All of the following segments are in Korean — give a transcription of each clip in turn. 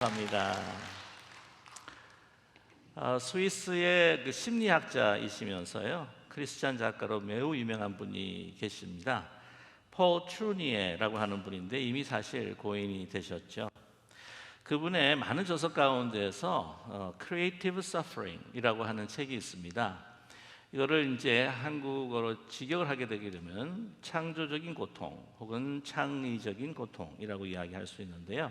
합니다. 스위스의 그 심리학자이시면서요 크리스찬 작가로 매우 유명한 분이 계십니다. 폴 트루니에라고 하는 분인데 이미 사실 고인이 되셨죠. 그분의 많은 저서 가운데에서 Creative Suffering이라고 하는 책이 있습니다. 이거를 이제 한국어로 직역을 하게 되게 되면 창조적인 고통 혹은 창의적인 고통이라고 이야기할 수 있는데요.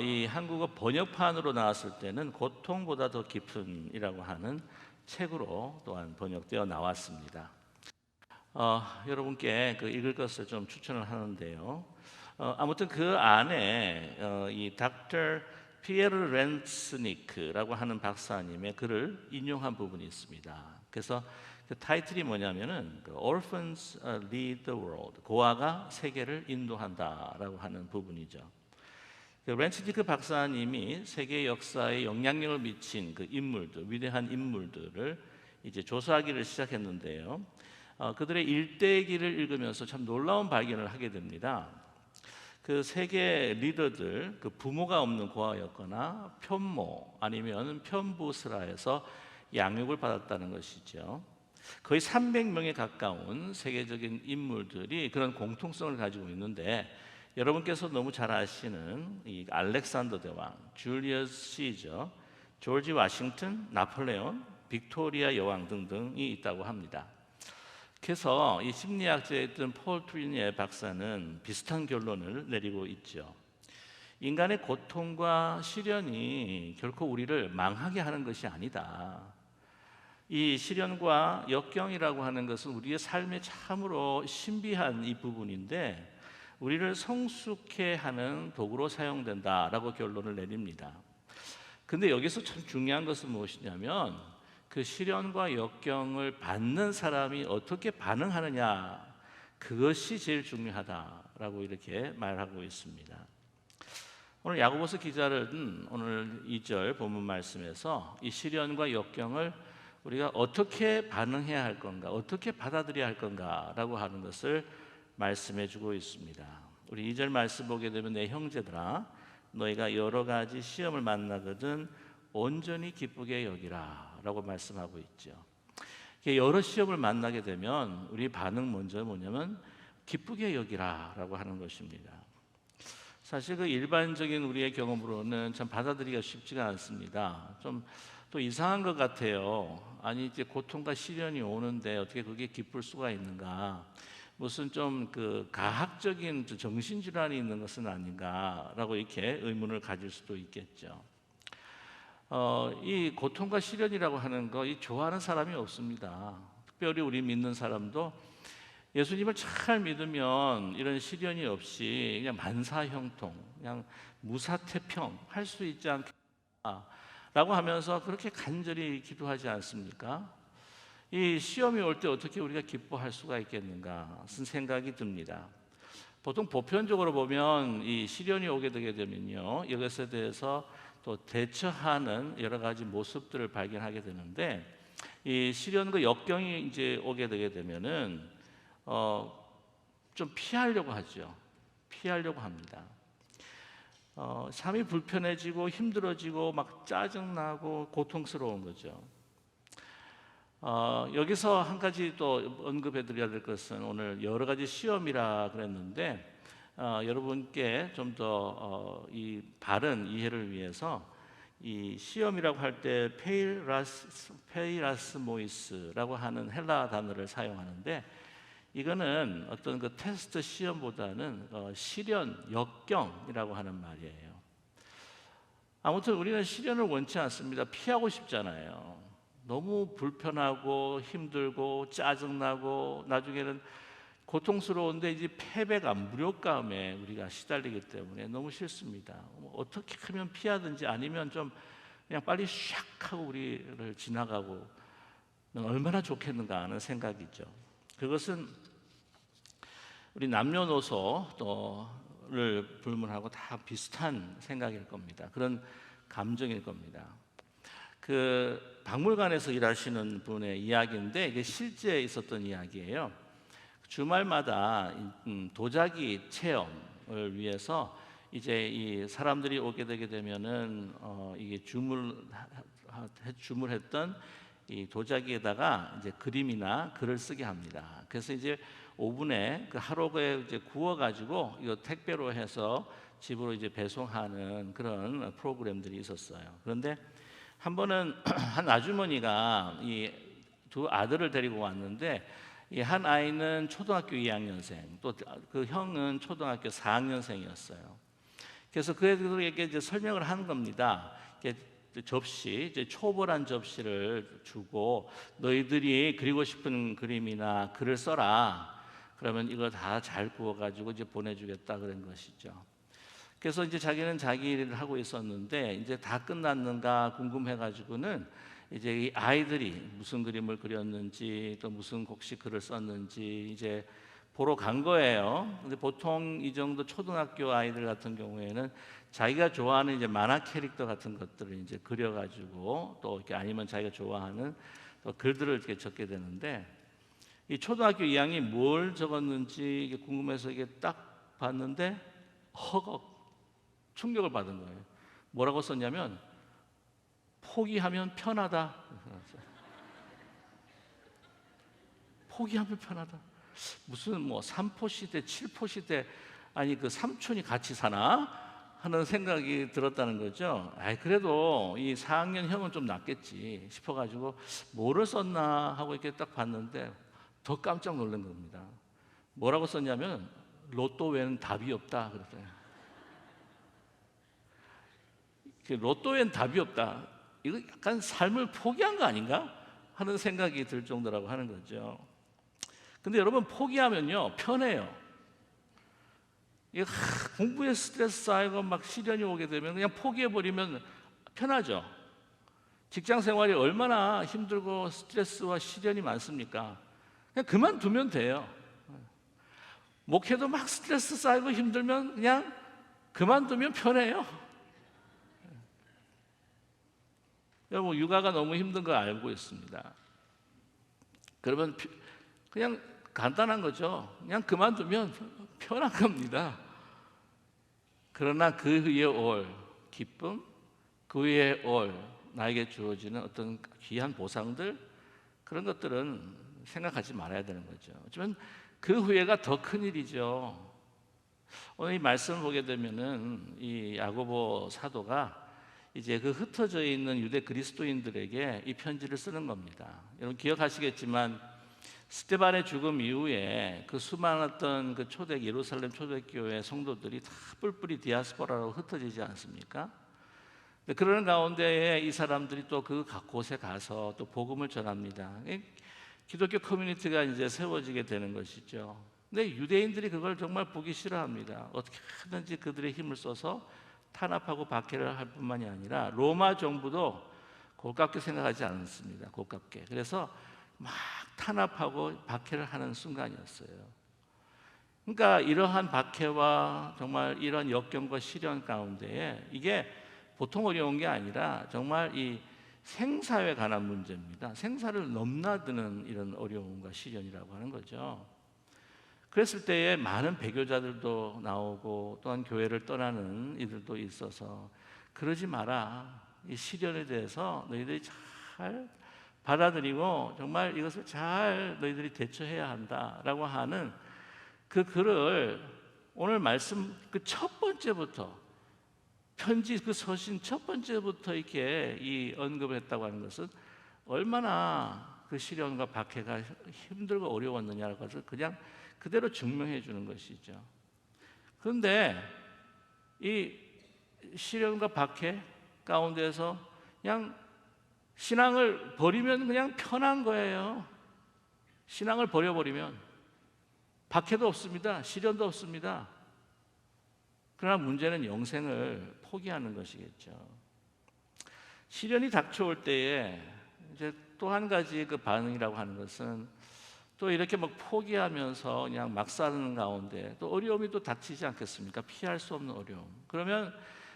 이 한국어 번역판으로 나왔을 때는 고통보다 더 깊은이라고 하는 책으로 또한 번역되어 나왔습니다. 여러분께 그 읽을 것을 좀 추천을 하는데요. 아무튼 그 안에 이 닥터 피에르 렌스니크라고 하는 박사님의 글을 인용한 부분이 있습니다. 그래서 그 타이틀이 뭐냐면은 Orphans Lead the World, 고아가 세계를 인도한다라고 하는 부분이죠. 렌치니크 박사님이 세계 역사에 영향력을 미친 그 인물들, 위대한 인물들을 이제 조사하기를 시작했는데요. 그들의 일대기를 읽으면서 참 놀라운 발견을 하게 됩니다. 그 세계 리더들, 그 부모가 없는 고아였거나 편모 아니면 편부스라에서 양육을 받았다는 것이죠. 거의 300명에 가까운 세계적인 인물들이 그런 공통성을 가지고 있는데, 여러분께서 너무 잘 아시는 이 알렉산더 대왕, 줄리어스 시저, 조지 워싱턴, 나폴레온, 빅토리아 여왕 등등이 있다고 합니다. 그래서 이 심리학자였던 폴 트루니에 박사는 비슷한 결론을 내리고 있죠. 인간의 고통과 시련이 결코 우리를 망하게 하는 것이 아니다. 이 시련과 역경이라고 하는 것은 우리의 삶에 참으로 신비한 이 부분인데, 우리를 성숙해 하는 도구로 사용된다라고 결론을 내립니다. 근데 여기서 참 중요한 것은 무엇이냐면 그 시련과 역경을 받는 사람이 어떻게 반응하느냐, 그것이 제일 중요하다라고 이렇게 말하고 있습니다. 오늘 야고보서 기자는 오늘 2절 본문 말씀에서 이 시련과 역경을 우리가 어떻게 반응해야 할 건가, 어떻게 받아들여야 할 건가라고 하는 것을 말씀해 주고 있습니다. 우리 2절 말씀 보게 되면 내 형제들아, 너희가 여러 가지 시험을 만나거든 온전히 기쁘게 여기라 라고 말씀하고 있죠. 여러 시험을 만나게 되면 우리 반응 먼저 뭐냐면 기쁘게 여기라 라고 하는 것입니다. 사실 그 일반적인 우리의 경험으로는 참 받아들이기가 쉽지가 않습니다. 좀 또 이상한 것 같아요. 아니 이제 고통과 시련이 오는데 어떻게 그게 기쁠 수가 있는가, 무슨 좀 그 가학적인 정신질환이 있는 것은 아닌가라고 이렇게 의문을 가질 수도 있겠죠. 이 고통과 시련이라고 하는 거 이 좋아하는 사람이 없습니다. 특별히 우리 믿는 사람도 예수님을 잘 믿으면 이런 시련이 없이 그냥 만사형통, 그냥 무사태평 할 수 있지 않겠나라고 하면서 그렇게 간절히 기도하지 않습니까? 이 시험이 올 때 어떻게 우리가 기뻐할 수가 있겠는가 무슨 생각이 듭니다. 보통 보편적으로 보면 이 시련이 오게 되게 되면요, 이것에 대해서 또 대처하는 여러 가지 모습들을 발견하게 되는데, 이 시련과 역경이 이제 오게 되게 되면은 좀 피하려고 하죠. 피하려고 합니다. 삶이 불편해지고 힘들어지고 막 짜증나고 고통스러운 거죠. 여기서 한 가지 또 언급해 드려야 될 것은, 오늘 여러 가지 시험이라 그랬는데 여러분께 좀 더 이 바른 이해를 위해서 이 시험이라고 할 때 페이라스모이스라고 하는 헬라 단어를 사용하는데, 이거는 어떤 그 테스트 시험보다는 시련, 역경이라고 하는 말이에요. 아무튼 우리는 시련을 원치 않습니다. 피하고 싶잖아요. 너무 불편하고 힘들고 짜증나고 나중에는 고통스러운데 이제 패배감, 무력감에 우리가 시달리기 때문에 너무 싫습니다. 어떻게 하면 피하든지 아니면 좀 그냥 빨리 샥 하고 우리를 지나가고 얼마나 좋겠는가 하는 생각이죠. 그것은 우리 남녀노소를 불문하고 다 비슷한 생각일 겁니다. 그런 감정일 겁니다. 그 박물관에서 일하시는 분의 이야기인데, 이게 실제 있었던 이야기예요. 주말마다 도자기 체험을 위해서 이제 이 사람들이 오게 되게 되면은 이게 주물했던 이 도자기에다가 이제 그림이나 글을 쓰게 합니다. 그래서 이제 오븐에 그 하루에 이제 구워 가지고 이거 택배로 해서 집으로 이제 배송하는 그런 프로그램들이 있었어요. 그런데 한 번은 한 아주머니가 이 두 아들을 데리고 왔는데 이 한 아이는 초등학교 2학년생, 또 그 형은 초등학교 4학년생이었어요. 그래서 그 애들에게 이제 설명을 하는 겁니다. 접시, 이제 초벌한 접시를 주고 너희들이 그리고 싶은 그림이나 글을 써라. 그러면 이거 다 잘 구워가지고 이제 보내주겠다 그런 것이죠. 그래서 이제 자기는 자기 일을 하고 있었는데 이제 다 끝났는가 궁금해가지고는 이제 이 아이들이 무슨 그림을 그렸는지 또 무슨 곡식 글을 썼는지 이제 보러 간 거예요. 근데 보통 이 정도 초등학교 아이들 같은 경우에는 자기가 좋아하는 이제 만화 캐릭터 같은 것들을 이제 그려가지고 또 이렇게 아니면 자기가 좋아하는 또 글들을 이렇게 적게 되는데 이 초등학교 2학년이 뭘 적었는지 이게 궁금해서 이게 딱 봤는데 허걱 충격을 받은 거예요. 뭐라고 썼냐면 포기하면 편하다. 포기하면 편하다. 무슨 뭐 3포 시대, 7포 시대 아니 그 삼촌이 같이 사나 하는 생각이 들었다는 거죠. 그래도 이 4학년 형은 좀 낫겠지 싶어가지고 뭐를 썼나 하고 이렇게 딱 봤는데 더 깜짝 놀란 겁니다. 뭐라고 썼냐면 로또 외에는 답이 없다 그랬어요. 로또 외에는 답이 없다. 이거 약간 삶을 포기한 거 아닌가 하는 생각이 들 정도라고 하는 거죠. 근데 여러분 포기하면요 편해요. 공부에 스트레스 쌓이고 막 시련이 오게 되면 그냥 포기해버리면 편하죠. 직장 생활이 얼마나 힘들고 스트레스와 시련이 많습니까? 그냥 그만두면 돼요. 목회도 막 스트레스 쌓이고 힘들면 그냥 그만두면 편해요. 여러분 육아가 너무 힘든 거 알고 있습니다. 그러면 그냥 간단한 거죠. 그냥 그만두면 편한 겁니다. 그러나 그 후에 올 기쁨, 그 후에 올 나에게 주어지는 어떤 귀한 보상들 그런 것들은 생각하지 말아야 되는 거죠. 하지만 그 후회가 더 큰 일이죠. 오늘 이 말씀을 보게 되면은 이 야고보 사도가 이제 그 흩어져 있는 유대 그리스도인들에게 이 편지를 쓰는 겁니다. 여러분 기억하시겠지만 스데반의 죽음 이후에 그 수많았던 그 예루살렘 초대교회 성도들이 다 뿔뿔이 디아스포라로 흩어지지 않습니까? 그러는 가운데에 이 사람들이 또 그 곳에 가서 또 복음을 전합니다. 기독교 커뮤니티가 이제 세워지게 되는 것이죠. 근데 유대인들이 그걸 정말 보기 싫어합니다. 어떻게 하든지 그들의 힘을 써서 탄압하고 박해를 할 뿐만이 아니라 로마 정부도 고깝게 생각하지 않습니다. 고깝게. 그래서 막 탄압하고 박해를 하는 순간이었어요. 그러니까 이러한 박해와 정말 이런 역경과 시련 가운데에 이게 보통 어려운 게 아니라 정말 이 생사에 관한 문제입니다. 생사를 넘나드는 이런 어려움과 시련이라고 하는 거죠. 그랬을 때에 많은 배교자들도 나오고 또한 교회를 떠나는 이들도 있어서 그러지 마라. 이 시련에 대해서 너희들이 잘 받아들이고 정말 이것을 잘 너희들이 대처해야 한다라고 하는 그 글을 오늘 말씀 그 첫 번째부터 편지 그 서신 첫 번째부터 이렇게 이 언급했다고 하는 것은 얼마나 그 시련과 박해가 힘들고 어려웠느냐라고 해서 그냥 그대로 증명해 주는 것이죠. 그런데 이 시련과 박해 가운데서 그냥 신앙을 버리면 그냥 편한 거예요. 신앙을 버려버리면 박해도 없습니다. 시련도 없습니다. 그러나 문제는 영생을 포기하는 것이겠죠. 시련이 닥쳐올 때에 이제 또 한 가지 그 반응이라고 하는 것은 또 이렇게 막 포기하면서 그냥 막 사는 가운데 또 어려움이 또 닥치지 않겠습니까? 피할 수 없는 어려움. 그러면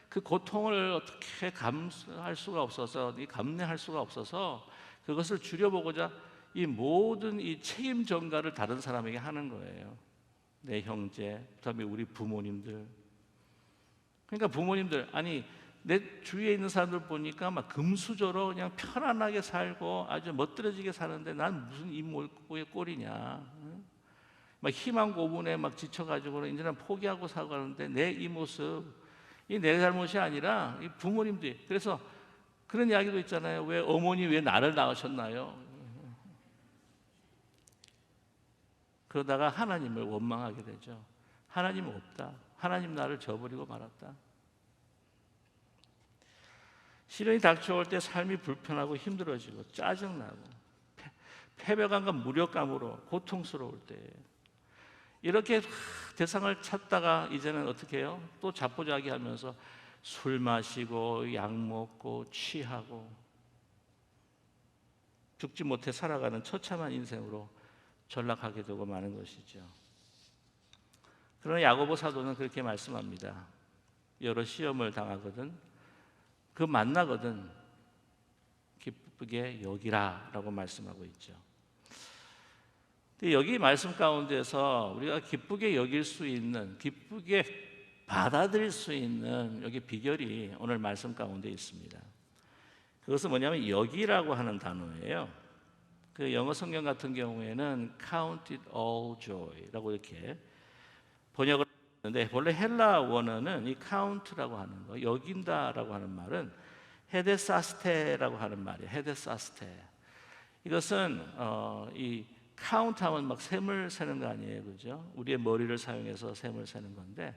그 고통을 어떻게 감수할 수가 없어서, 감내할 수가 없어서 그것을 줄여보고자 이 모든 이 책임 전가를 다른 사람에게 하는 거예요. 내 형제, 그다음에 우리 부모님들. 그러니까 부모님들, 아니 내 주위에 있는 사람들 보니까 막 금수저로 그냥 편안하게 살고 아주 멋들어지게 사는데 난 무슨 이 mol고의 꼴이냐. 응? 막 희망 고문에 막 지쳐가지고 이제는 포기하고 살아가는데 내 이 모습, 이 내 잘못이 아니라 이 부모님들이. 그래서 그런 이야기도 있잖아요. 왜 어머니 왜 나를 낳으셨나요? 그러다가 하나님을 원망하게 되죠. 하나님은 없다. 하나님 나를 저버리고 말았다. 시련이 닥쳐올 때 삶이 불편하고 힘들어지고 짜증나고 패배감과 무력감으로 고통스러울 때 이렇게 대상을 찾다가 이제는 어떻게 해요? 또 자포자기하면서 술 마시고 약 먹고 취하고 죽지 못해 살아가는 처참한 인생으로 전락하게 되고 마는 것이죠. 그러나 야고보 사도는 그렇게 말씀합니다. 여러 시험을 당하거든 그 만나거든 기쁘게 여기라 라고 말씀하고 있죠. 여기 말씀 가운데서 우리가 기쁘게 여길 수 있는, 기쁘게 받아들일 수 있는 여기 비결이 오늘 말씀 가운데 있습니다. 그것은 뭐냐면 여기라고 하는 단어예요. 그 영어 성경 같은 경우에는 count it all joy라고 이렇게 번역을 했는데 원래 헬라 원어는 이 count라고 하는 거, 여긴다라고 하는 말은 헤데사스테라고 하는 말이에요. 헤데사스테. 이것은 이 카운트하면 막 셈을 세는 거 아니에요, 그죠? 우리의 머리를 사용해서 셈을 세는 건데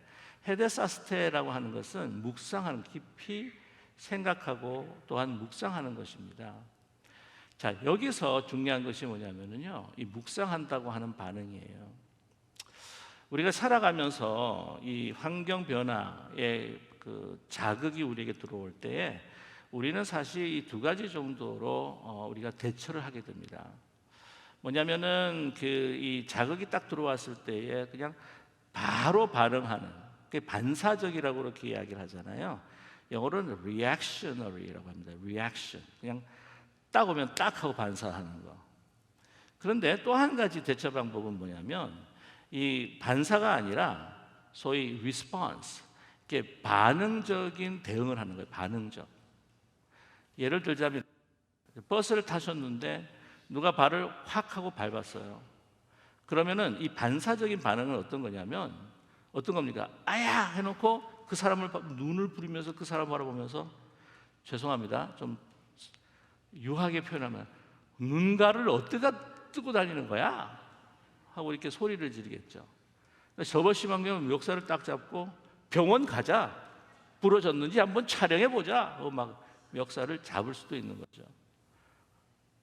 헤데사스테라고 하는 것은 묵상하는, 깊이 생각하고 또한 묵상하는 것입니다. 자, 여기서 중요한 것이 뭐냐면요, 이 묵상한다고 하는 반응이에요. 우리가 살아가면서 이 환경 변화의 그 자극이 우리에게 들어올 때에 우리는 사실 이 두 가지 정도로 우리가 대처를 하게 됩니다. 뭐냐면은 그 이 자극이 딱 들어왔을 때에 그냥 바로 반응하는, 그게 반사적이라고 그렇게 이야기를 하잖아요. 영어로는 reactionary라고 합니다. reaction. 그냥 딱 오면 딱 하고 반사하는 거. 그런데 또 한 가지 대처 방법은 뭐냐면 이 반사가 아니라 소위 response. 이게 반응적인 대응을 하는 거예요. 반응적. 예를 들자면 버스를 타셨는데 누가 발을 확 하고 밟았어요. 그러면은 이 반사적인 반응은 어떤 거냐면 어떤 겁니까? 아야 해놓고 그 사람을 눈을 부리면서 그 사람을 바라보면서 죄송합니다. 좀 유하게 표현하면 눈가를 어디다 뜨고 다니는 거야? 하고 이렇게 소리를 지르겠죠. 저번 심한 경우는 멱살을 딱 잡고 병원 가자. 부러졌는지 한번 촬영해 보자. 막 멱살을 잡을 수도 있는 거죠.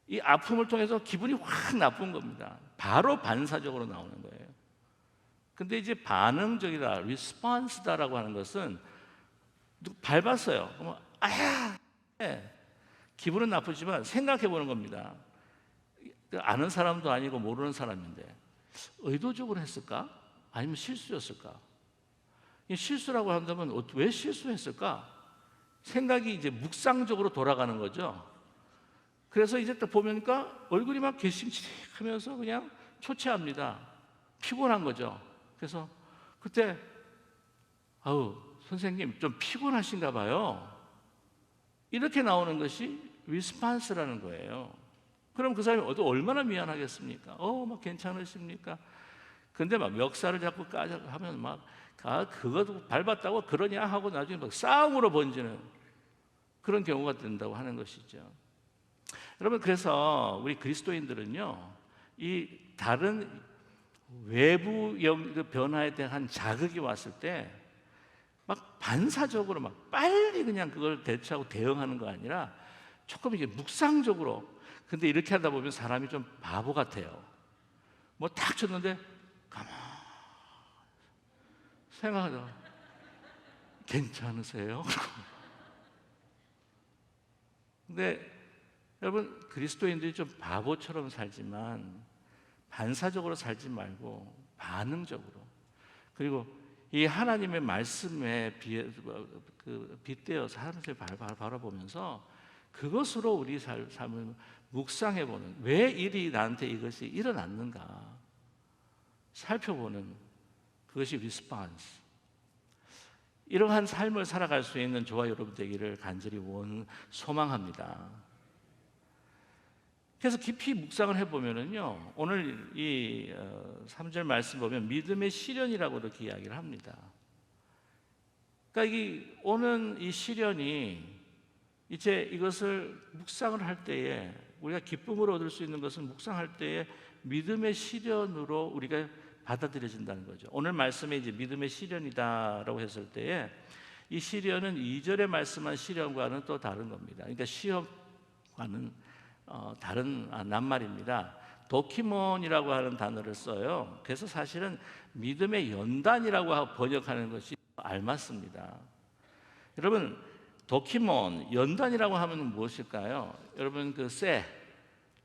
이 아픔을 통해서 기분이 확 나쁜 겁니다. 바로 반사적으로 나오는 거예요. 근데 이제 반응적이다, response다라고 하는 것은 밟았어요. 그러면 아야! 기분은 나쁘지만 생각해 보는 겁니다. 아는 사람도 아니고 모르는 사람인데 의도적으로 했을까? 아니면 실수였을까? 실수라고 한다면 왜 실수했을까? 생각이 이제 묵상적으로 돌아가는 거죠. 그래서 이제 딱 보니까 얼굴이 막 괘씸하면서 그냥 초췌합니다. 피곤한 거죠. 그래서 그때 아우 선생님 좀 피곤하신가 봐요. 이렇게 나오는 것이 리스판스라는 거예요. 그럼 그 사람이 얼마나 미안하겠습니까? 막 괜찮으십니까? 근데 막 멱살을 잡고 까자 하면 막 그것도 밟았다고 그러냐 하고 나중에 막 싸움으로 번지는 그런 경우가 된다고 하는 것이죠. 여러분, 그래서 우리 그리스도인들은요, 이 다른 외부 변화에 대한 자극이 왔을 때 막 반사적으로 막 빨리 그냥 그걸 대처하고 대응하는 거 아니라 조금 이게 묵상적으로. 근데 이렇게 하다 보면 사람이 좀 바보 같아요. 뭐 딱 쳤는데 가만 생각하다 괜찮으세요? 근데 여러분, 그리스도인들이 좀 바보처럼 살지만 반사적으로 살지 말고 반응적으로, 그리고 이 하나님의 말씀에 빗대어서 하나님을 바라보면서 그것으로 우리 삶을 묵상해보는, 왜 나한테 이것이 일어났는가 살펴보는, 그것이 리스폰스. 이러한 삶을 살아갈 수 있는 저와 여러분 되기를 간절히 소망합니다. 그래서 깊이 묵상을 해보면은요, 오늘 이 3절 말씀 보면 믿음의 시련이라고 이렇게 이야기를 합니다. 그러니까 이 오는 이 시련이 이제 이것을 묵상을 할 때에 우리가 기쁨을 얻을 수 있는 것은 묵상할 때에 믿음의 시련으로 우리가 받아들여진다는 거죠. 오늘 말씀에 이제 믿음의 시련이다라고 했을 때에 이 시련은 2절에 말씀한 시련과는 또 다른 겁니다. 그러니까 시험과는 다른 낱말입니다. 도키몬이라고 하는 단어를 써요. 그래서 사실은 믿음의 연단이라고 번역하는 것이 알맞습니다. 여러분, 도키몬, 연단이라고 하면 무엇일까요? 여러분, 그 쇠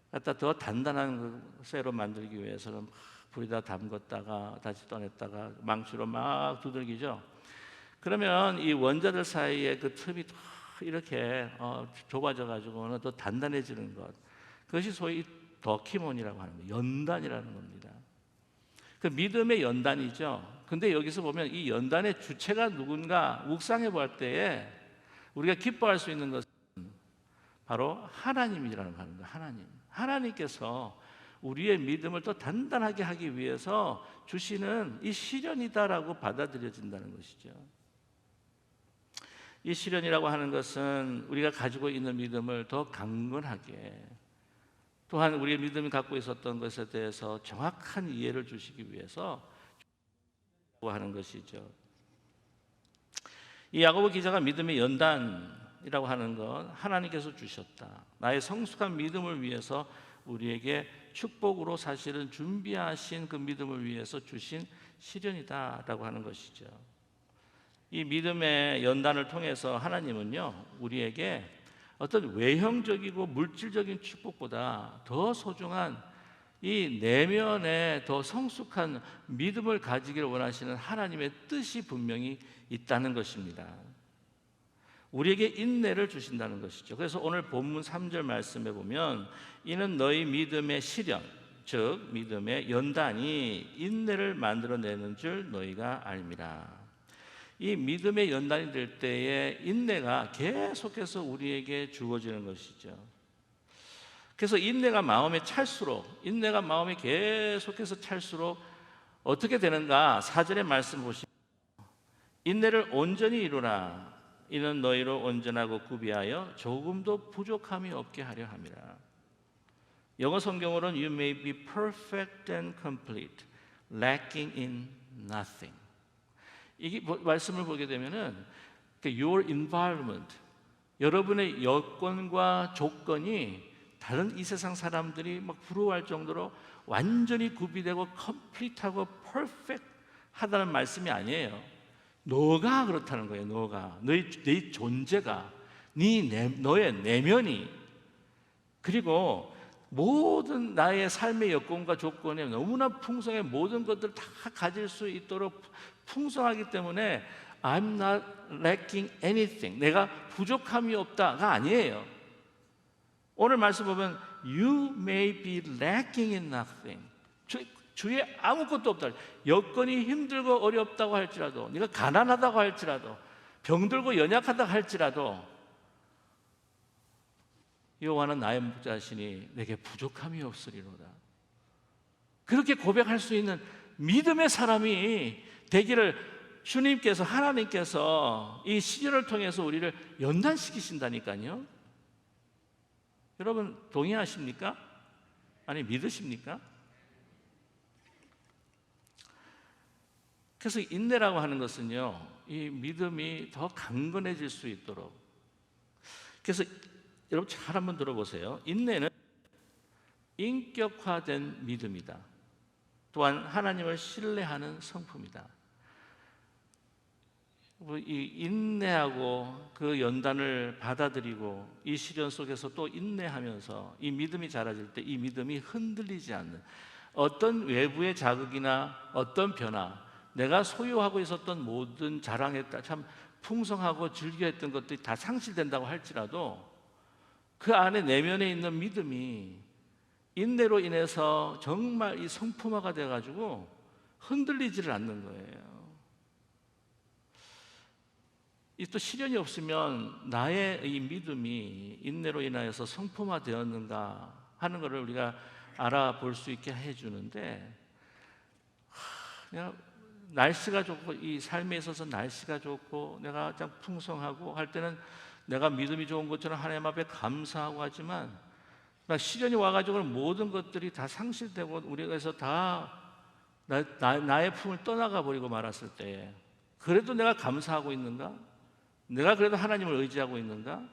갖다 더 단단한 그 쇠로 만들기 위해서는 막 불에다 담궜다가 다시 떠냈다가 망치로 막 두들기죠. 그러면 이 원자들 사이에 그 틈이 더 이렇게 좁아져 가지고는 더 단단해지는 것, 그것이 소위 도키몬이라고 하는 거예요. 연단이라는 겁니다. 그 믿음의 연단이죠. 근데 여기서 보면 이 연단의 주체가 누군가 묵상해 볼 때에 우리가 기뻐할 수 있는 것은 바로 하나님이라는 거 하는 거예요. 하나님께서 우리의 믿음을 더 단단하게 하기 위해서 주시는 이 시련이다라고 받아들여진다는 것이죠. 이 시련이라고 하는 것은 우리가 가지고 있는 믿음을 더 강건하게, 또한 우리의 믿음이 갖고 있었던 것에 대해서 정확한 이해를 주시기 위해서 하는 것이죠. 이 야고보 기자가 믿음의 연단이라고 하는 것, 하나님께서 주셨다. 나의 성숙한 믿음을 위해서 우리에게 축복으로 사실은 준비하신 그 믿음을 위해서 주신 시련이다라고 하는 것이죠. 이 믿음의 연단을 통해서 하나님은요, 우리에게 어떤 외형적이고 물질적인 축복보다 더 소중한 이 내면에 더 성숙한 믿음을 가지기를 원하시는 하나님의 뜻이 분명히 있다는 것입니다. 우리에게 인내를 주신다는 것이죠. 그래서 오늘 본문 3절 말씀에 보면 이는 너희 믿음의 시련, 즉 믿음의 연단이 인내를 만들어내는 줄 너희가 알미라. 이 믿음의 연단이 될 때에 인내가 계속해서 우리에게 주어지는 것이죠. 그래서 인내가 마음에 계속해서 찰수록 어떻게 되는가? 4절의 말씀 보시면 인내를 온전히 이루라. 이는 너희로 온전하고 구비하여 조금도 부족함이 없게 하려 함이라. 영어 성경으로는 You may be perfect and complete, lacking in nothing. 이 말씀을 보게 되면은 your environment, 여러분의 여건과 조건이 다른 이 세상 사람들이 막 부러워할 정도로 완전히 구비되고 컴플리트하고 퍼펙트하다는 말씀이 아니에요. 너가 그렇다는 거예요. 너가 네 존재가, 너의 내면이, 그리고 모든 나의 삶의 여건과 조건에 너무나 풍성해 모든 것들을 다 가질 수 있도록 풍성하기 때문에 I'm not lacking anything, 내가 부족함이 없다가 아니에요. 오늘 말씀 보면 You may be lacking in nothing, 주위에 아무것도 없다. 여건이 힘들고 어렵다고 할지라도, 네가 가난하다고 할지라도, 병들고 연약하다고 할지라도 여호와는 나의 목자시니 내게 부족함이 없으리로다. 그렇게 고백할 수 있는 믿음의 사람이 되기를 주님께서, 하나님께서 이 시련을 통해서 우리를 연단시키신다니까요. 여러분 동의하십니까? 아니 믿으십니까? 그래서 인내라고 하는 것은요, 이 믿음이 더 강건해질 수 있도록, 그래서 여러분 잘 한번 들어보세요. 인내는 인격화된 믿음이다. 또한 하나님을 신뢰하는 성품이다. 이 인내하고 그 연단을 받아들이고 이 시련 속에서 또 인내하면서 이 믿음이 자라질 때 이 믿음이 흔들리지 않는, 어떤 외부의 자극이나 어떤 변화, 내가 소유하고 있었던 모든 자랑했다 참 풍성하고 즐겨했던 것들이 다 상실된다고 할지라도 그 안에 내면에 있는 믿음이 인내로 인해서 정말 이 성품화가 돼가지고 흔들리지를 않는 거예요. 이 또 시련이 없으면 나의 이 믿음이 인내로 인하여서 성품화되었는가 하는 것을 우리가 알아볼 수 있게 해주는데, 그냥 날씨가 좋고, 이 삶에 있어서 날씨가 좋고 내가 참 풍성하고 할 때는 내가 믿음이 좋은 것처럼 하나님 앞에 감사하고 하지만, 막 시련이 와가지고 모든 것들이 다 상실되고 우리가 다 나의 품을 떠나가 버리고 말았을 때, 그래도 내가 감사하고 있는가? 내가 그래도 하나님을 의지하고 있는가?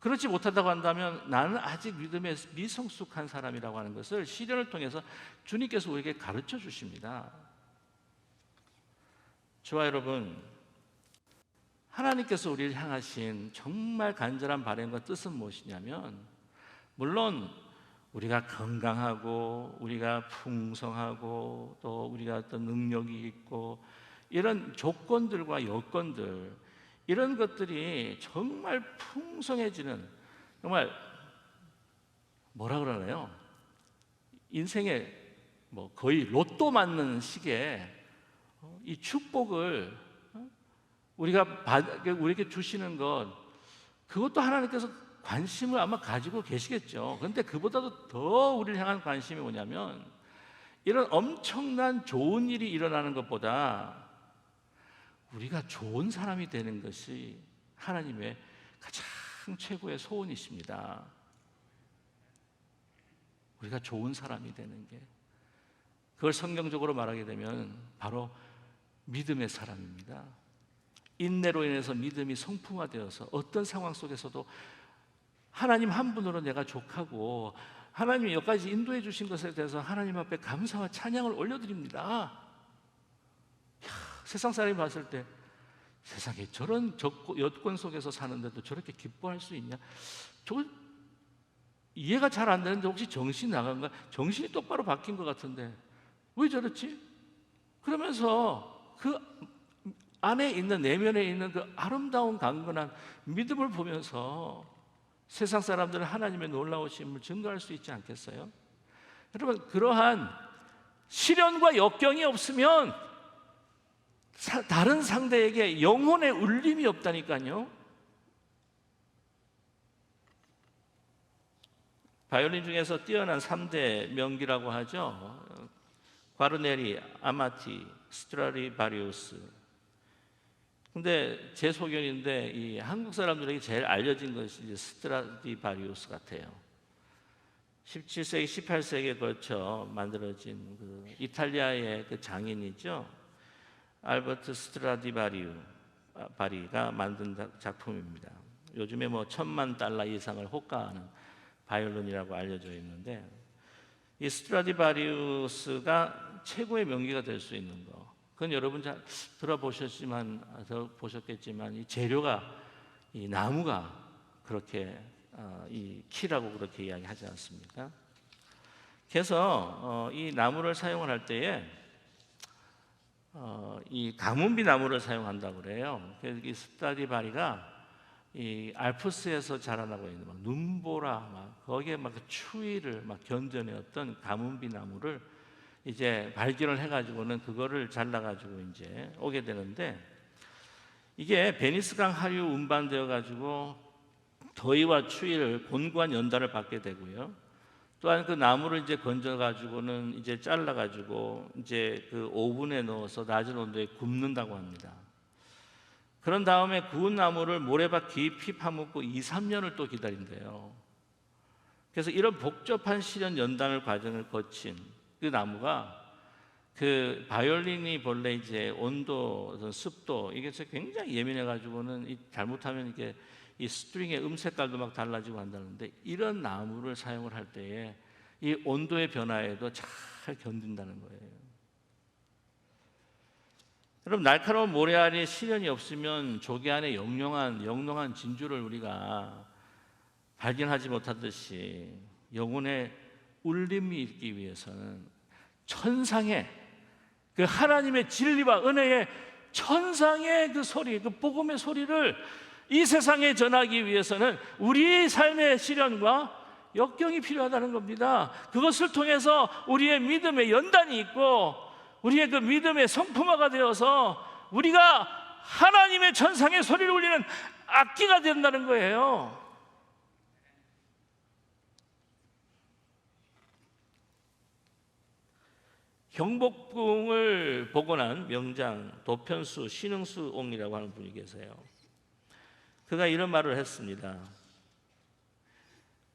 그렇지 못하다고 한다면 나는 아직 믿음에 미성숙한 사람이라고 하는 것을 시련을 통해서 주님께서 우리에게 가르쳐 주십니다. 저와 여러분, 하나님께서 우리를 향하신 정말 간절한 바람과 뜻은 무엇이냐면, 물론 우리가 건강하고 우리가 풍성하고 또 우리가 어떤 능력이 있고 이런 조건들과 여건들, 이런 것들이 정말 풍성해지는, 정말 뭐라 그러나요? 인생에 뭐 거의 로또 맞는 시기에 이 축복을 우리에게 주시는 것, 그것도 하나님께서 관심을 아마 가지고 계시겠죠. 그런데 그보다도 더 우리를 향한 관심이 뭐냐면, 이런 엄청난 좋은 일이 일어나는 것보다 우리가 좋은 사람이 되는 것이 하나님의 가장 최고의 소원이십니다. 우리가 좋은 사람이 되는 게, 그걸 성경적으로 말하게 되면 바로 믿음의 사람입니다. 인내로 인해서 믿음이 성품화되어서 어떤 상황 속에서도 하나님 한 분으로 내가 족하고 하나님이 여기까지 인도해 주신 것에 대해서 하나님 앞에 감사와 찬양을 올려드립니다. 세상 사람이 봤을 때, 세상에 저런 여건 속에서 사는데도 저렇게 기뻐할 수 있냐? 저 이해가 잘 안 되는데, 혹시 정신 나간가? 정신이 똑바로 바뀐 것 같은데 왜 저렇지? 그러면서 그 안에 있는, 내면에 있는 그 아름다운 강건한 믿음을 보면서 세상 사람들은 하나님의 놀라우심을 증거할 수 있지 않겠어요? 여러분, 그러한 시련과 역경이 없으면 다른 상대에게 영혼의 울림이 없다니까요. 바이올린 중에서 뛰어난 3대 명기라고 하죠. 과르네리, 아마티, 스트라디바리우스. 근데 제 소견인데 이 한국 사람들에게 제일 알려진 것이 이제 스트라디바리우스 같아요. 17세기, 18세기에 걸쳐 만들어진 그 이탈리아의 그 장인이죠. 알버트 스트라디바리가 만든 작품입니다. 요즘에 뭐 $10,000,000 이상을 호가하는 바이올린이라고 알려져 있는데, 이 스트라디바리우스가 최고의 명기가 될 수 있는 거, 그건 여러분 잘 들어보셨겠지만 이 재료가, 이 나무가 그렇게 이 키라고 그렇게 이야기하지 않습니까? 그래서 이 나무를 사용을 할 때에 이 가문비 나무를 사용한다고 그래요. 그래서 이 스트라디바리가 이 알프스에서 자라나고 있는 막 눈보라, 막 거기에 막 그 추위를 막 견뎌내었던 가문비 나무를 이제 발견을 해가지고는 그거를 잘라가지고 이제 오게 되는데, 이게 베니스강 하류 운반되어 가지고 더위와 추위를 곤고한 연단을 받게 되고요. 또한 그 나무를 이제 건져 가지고는 이제 잘라 가지고 이제 그 오븐에 넣어서 낮은 온도에 굽는다고 합니다. 그런 다음에 구운 나무를 모래밭 깊이 파묻고 2-3년을 또 기다린대요. 그래서 이런 복잡한 시련 연단을 과정을 거친 그 나무가, 그 바이올린이 본래 이제 온도, 습도, 이게 굉장히 예민해 가지고는 잘못하면 이게 이 스트링의 색깔도 막 달라지고 한다는데, 이런 나무를 사용을 할 때에 이 온도의 변화에도 잘 견딘다는 거예요. 여러분, 날카로운 모래 아래 시련이 없으면 조개 안에 영롱한 진주를 우리가 발견하지 못하듯이, 영혼의 울림이 있기 위해서는 천상의 그 하나님의 진리와 은혜의 천상의 그 소리, 그 복음의 소리를 이 세상에 전하기 위해서는 우리의 삶의 시련과 역경이 필요하다는 겁니다. 그것을 통해서 우리의 믿음의 연단이 있고 우리의 그 믿음의 성품화가 되어서 우리가 하나님의 천상의 소리를 울리는 악기가 된다는 거예요. 경복궁을 복원한 명장 도편수 신흥수 옹이라고 하는 분이 계세요. 그가 이런 말을 했습니다.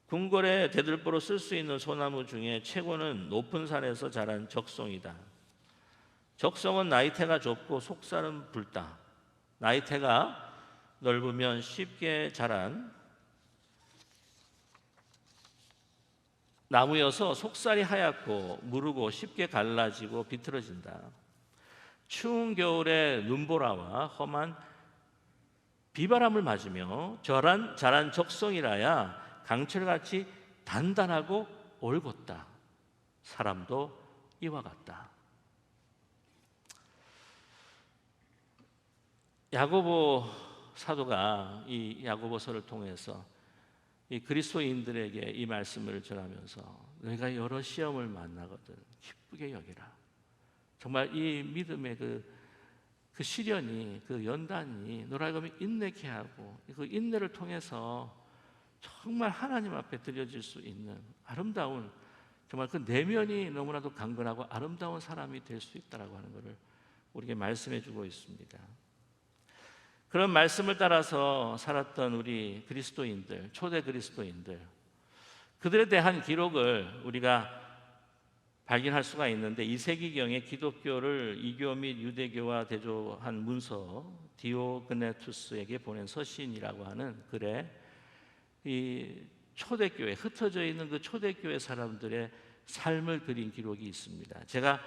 궁궐에 대들보로 쓸 수 있는 소나무 중에 최고는 높은 산에서 자란 적송이다. 적송은 나이테가 좁고 속살은 붉다. 나이테가 넓으면 쉽게 자란 나무여서 속살이 하얗고 무르고 쉽게 갈라지고 비틀어진다. 추운 겨울에 눈보라와 험한 비바람을 맞으며 자란 적송이라야 강철같이 단단하고 올곧다. 사람도 이와 같다. 야고보 사도가 이 야고보서를 통해서 이 그리스도인들에게 이 말씀을 전하면서 너희가 여러 시험을 만나거든 기쁘게 여기라. 정말 이 믿음의 그 시련이, 그 연단이 너를 하여금 인내케 하고 그 인내를 통해서 정말 하나님 앞에 드려질 수 있는 아름다운, 정말 그 내면이 너무나도 강건하고 아름다운 사람이 될 수 있다라고 하는 것을 우리에게 말씀해 주고 있습니다. 그런 말씀을 따라서 살았던 우리 그리스도인들, 초대 그리스도인들, 그들에 대한 기록을 우리가 발견할 수가 있는데 2세기경에 기독교를 이교 및 유대교와 대조한 문서 디오그네투스에게 보낸 서신이라고 하는 글에 이 초대교회, 흩어져 있는 그 초대교회 사람들의 삶을 그린 기록이 있습니다. 제가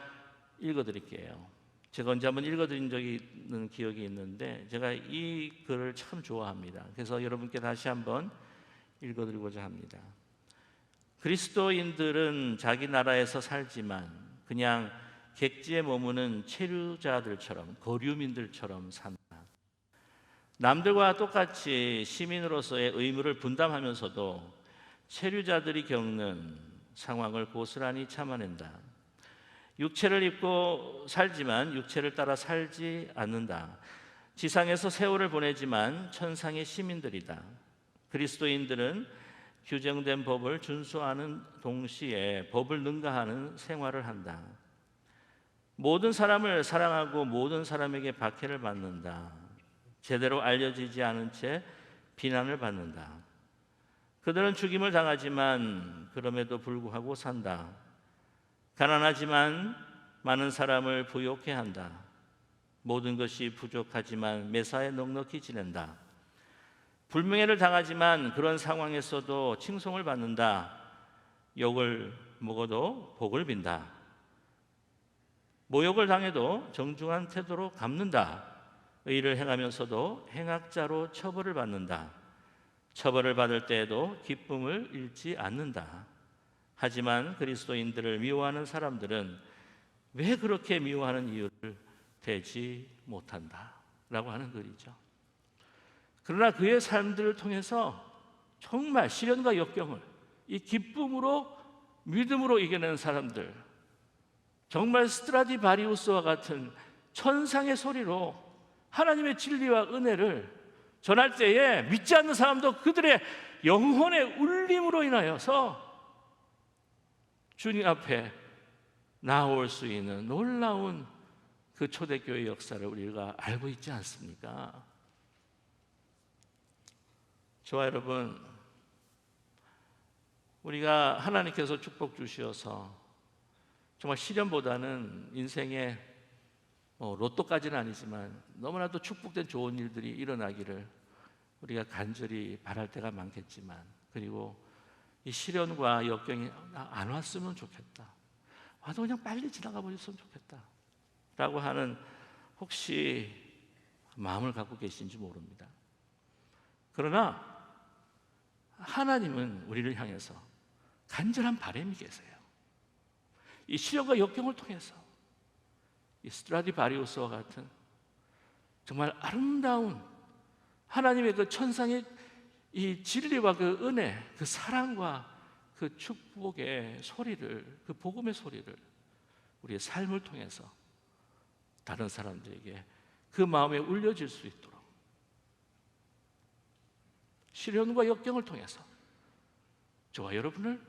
읽어드릴게요. 제가 언제 한번 읽어드린 적이 있는 기억이 있는데 제가 이 글을 참 좋아합니다. 그래서 여러분께 다시 한번 읽어드리고자 합니다. 그리스도인들은 자기 나라에서 살지만 그냥 객지에 머무는 체류자들처럼, 거류민들처럼 산다. 남들과 똑같이 시민으로서의 의무를 분담하면서도 체류자들이 겪는 상황을 고스란히 참아낸다. 육체를 입고 살지만 육체를 따라 살지 않는다. 지상에서 세월을 보내지만 천상의 시민들이다. 그리스도인들은 규정된 법을 준수하는 동시에 법을 능가하는 생활을 한다. 모든 사람을 사랑하고 모든 사람에게 박해를 받는다. 제대로 알려지지 않은 채 비난을 받는다. 그들은 죽임을 당하지만 그럼에도 불구하고 산다. 가난하지만 많은 사람을 부욕해 한다. 모든 것이 부족하지만 매사에 넉넉히 지낸다. 불명예를 당하지만 그런 상황에서도 칭송을 받는다. 욕을 먹어도 복을 빈다. 모욕을 당해도 정중한 태도로 갚는다. 의를 행하면서도 행악자로 처벌을 받는다. 처벌을 받을 때에도 기쁨을 잃지 않는다. 하지만 그리스도인들을 미워하는 사람들은 왜 그렇게 미워하는 이유를 대지 못한다 라고 하는 글이죠. 그러나 그의 삶들을 통해서 정말 시련과 역경을 이 기쁨으로, 믿음으로 이겨낸 사람들, 정말 스트라디바리우스와 같은 천상의 소리로 하나님의 진리와 은혜를 전할 때에 믿지 않는 사람도 그들의 영혼의 울림으로 인하여서 주님 앞에 나올 수 있는 놀라운 그 초대교회 역사를 우리가 알고 있지 않습니까? 저와 여러분, 우리가 하나님께서 축복 주시어서 정말 시련보다는 인생의 로또까지는 아니지만 너무나도 축복된 좋은 일들이 일어나기를 우리가 간절히 바랄 때가 많겠지만, 그리고 이 시련과 역경이 안 왔으면 좋겠다, 와도 그냥 빨리 지나가 버렸으면 좋겠다 라고 하는 혹시 마음을 갖고 계신지 모릅니다. 그러나 하나님은 우리를 향해서 간절한 바람이 계세요. 이 시련과 역경을 통해서 이 스트라디바리우스와 같은 정말 아름다운 하나님의 그 천상의 이 진리와 그 은혜, 그 사랑과 그 축복의 소리를, 그 복음의 소리를 우리의 삶을 통해서 다른 사람들에게 그 마음에 울려질 수 있도록 시련과 역경을 통해서 저와 여러분을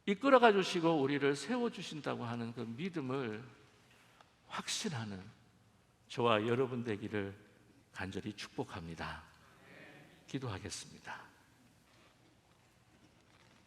이끌어가 주시고 우리를 세워주신다고 하는 그 믿음을 확신하는 저와 여러분 되기를 간절히 축복합니다. 기도하겠습니다.